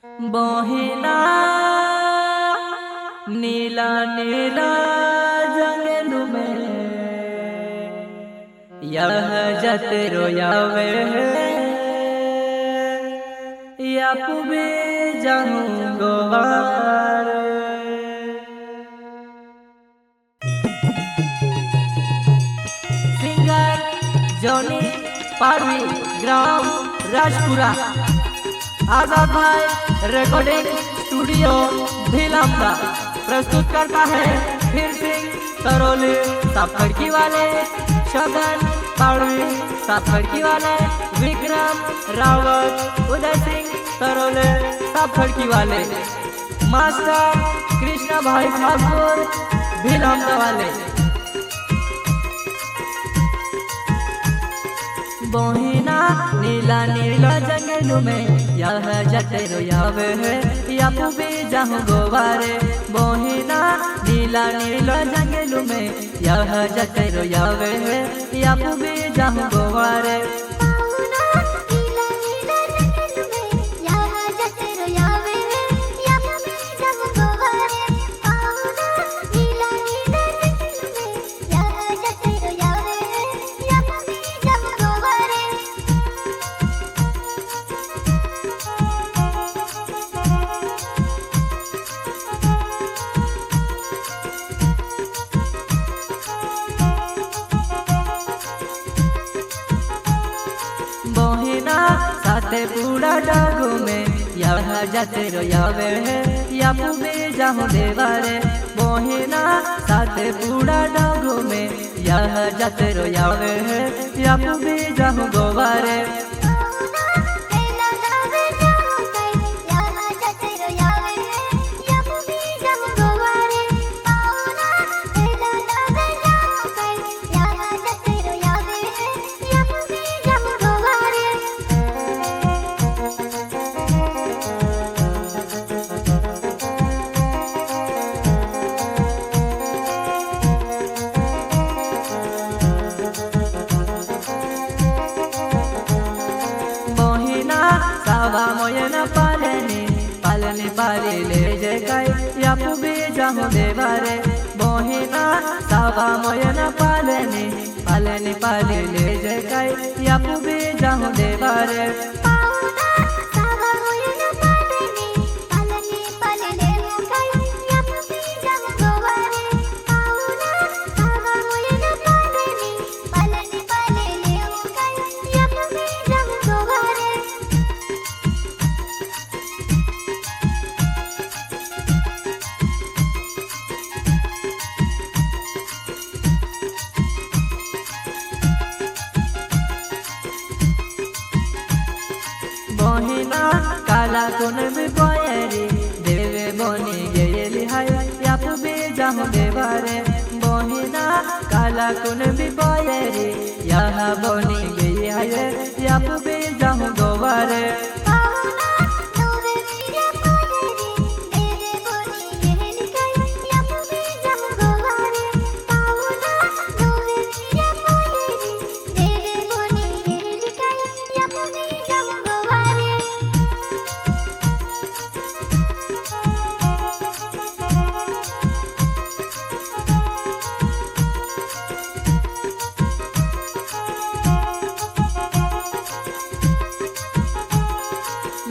बहिना नीला नीला जंगल में यह जत रोयावे या पुबे जाऊं grower. Singer Johnny Parvi gram Rajpura आजाद भाई रिकॉर्डिंग स्टूडियो भिलमदा प्रस्तुत करता है फिर सिंह तरोले साफ खड़की वाले शगन पाड़वी साफ खड़की वाले विक्रम रावत उदय सिंह तरोले साफ खड़की वाले मास्टर कृष्णा भाई ठाकुर भिलमदा वाले। बहिना नीला नीला जंगल में यह जते रोयावे है या पुबे जाऊं गोवारे। बहिना नीला नीला जंगल में यह जते रोयावे है या पुबे जाऊं गोवारे। बहिना साथे पूरा डागो में यह जते रोयावे है या पुबे जाऊं देवारे। बहिना साथे पूरा डागो में यह जते रोयावे है या पुबे जाऊं गोवारे। सावा मोयन पालने पालने पाले ले जे गाय या पुबे जाऊं देवारे। बहिना सावा मोयन पालने पालने पाले ले जे गाय या पुबे जाऊं देवारे। बहिना काला कोन में बोयरी देवे बनी गेली हाय या पुबे जाऊं देवारे। बहिना काला कोन में बोयरी यह बनी गई हाय या पुबे जाऊं गोवारे।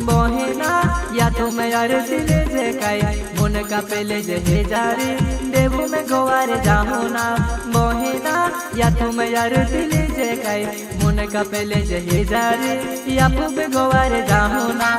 बहिना या तुम यार दिले जे काई मुन का पहले जे हे जारी देवू में गोवारे जाऊं ना। बहिना या तुम यार दिले जे काई मुन का पहले जे हे जारी या पुबे गोवारे जाऊं ना।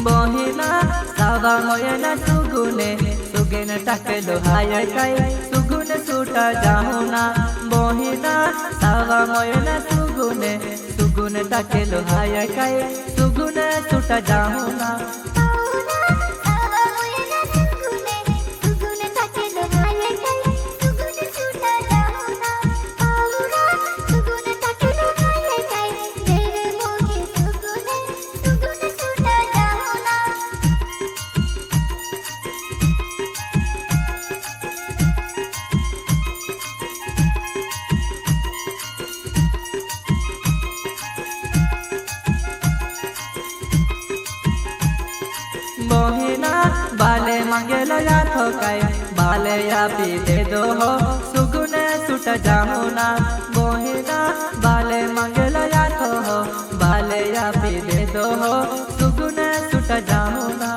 बहिना सावा मोयना सुगुने सुगेन टाकेलो हाय काई सुगुन सुटा जाऊं ना। बहिना सावा मोयना सुगुने सुगुन टाकेलो हाय काई सुगुन सुटा जाऊं ना। बहिना बाले मांगेलो या थकाय बाले या पी दे दो हो सुगुने सुट जाहू ना बहिना बाले मांगेलो या थो हो बाले या पी दे दो हो सुगुने सुट जाहू ना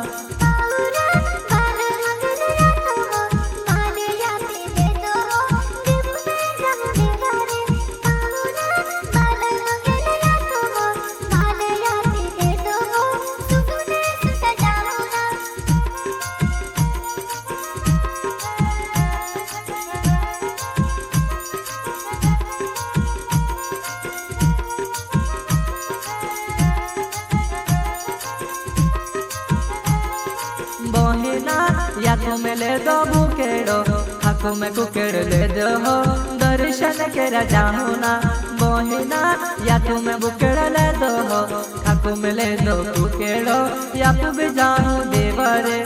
बहिना या तुम ले दो बुकेड़ो हाकू में कुकेड़ ले दो हो दर्शन के जाहू ना बहिना या तुम बुकेड़ ले दो हो हाकू में ले दो कुकेड़ो या तू भी जाहू देवरे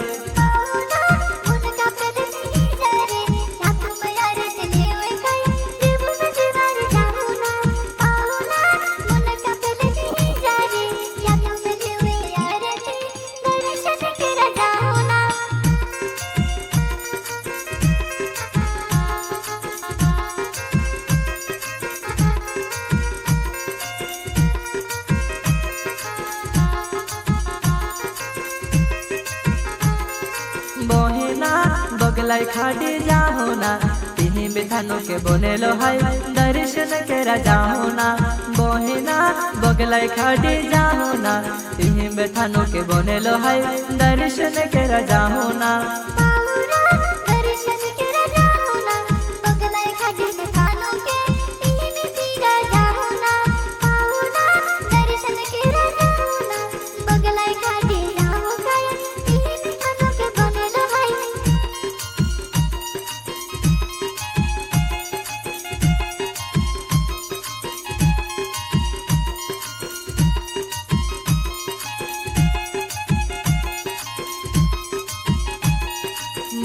बहिना बगलाई खाड़ी जाहू ना तिही बिथानो के बोनेलो हाय दर्शन के जाहू ना बहिना बगलाई खाड़ी जाहू ना तिही बिथानो के बोनेलो हाय दर्शन के जाहू ना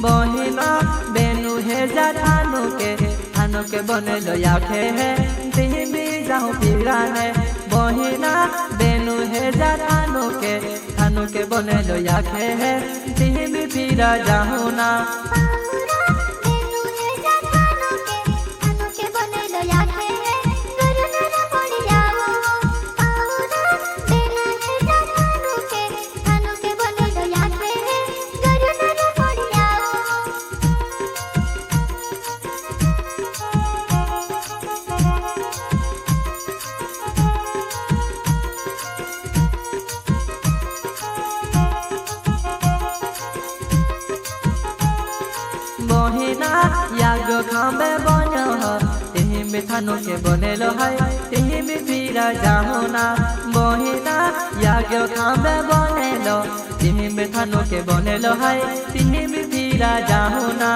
बहिना बेनु है जा थानो के बनेलो याखे है तिही भी जाहू पीराने बहिना बेनु है जा थानो के बनेलो याखे है तिही भी पीरा जाहू ना बहिना यागो खाबे बनो हो तिही में थानो के बनेलो हाय तिही में पीरा जाहू ना बहिना यागो खाबे बनेलो तिही में थानो के बनेलो हाय तिही में पीरा जाहू ना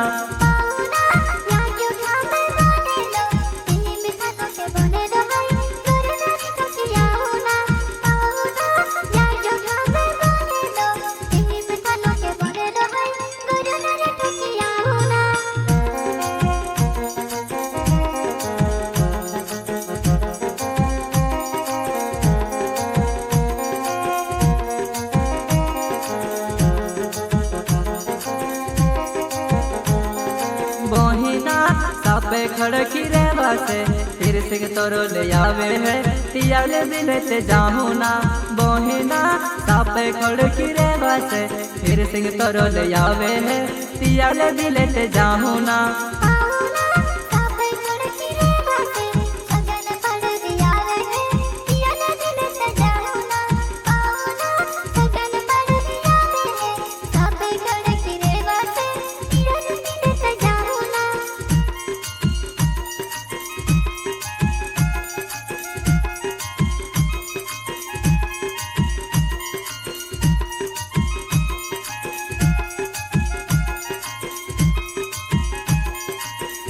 बहिना सापे खड़की रे वासे फिर सिंह तोरो ले आवे है तियाले दिले ते जाहू ना बहिना सापे खड़की रे वासे फिर सिंह तोरो ले आवे है तियाले दिले ते जाहू ना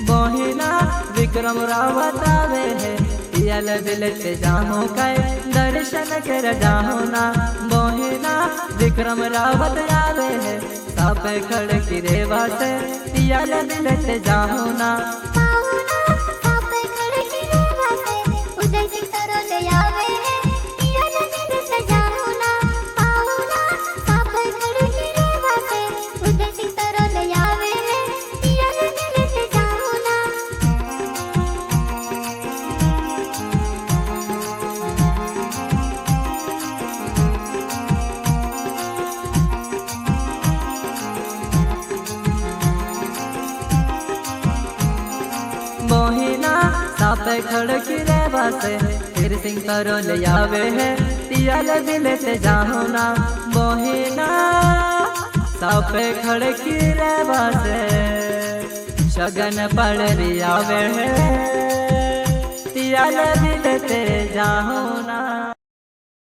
बहिना विक्रम रावत आवे है पियल दिल से जाहू कै दर्शन कर जाहू ना बहिना विक्रम रावत आवे है सब खड़ की रेवा से पियल दिल से जाहू ना आवे है पियल दिल से जाहू ना सापे खड़की रे बासे फिर सिंह तरो ले आवे है तियाल दिले ते जाहो ना मोहिना सापे खड़की रे बासे शगन पड़ आवे है तियाल दिले ते जाहो ना।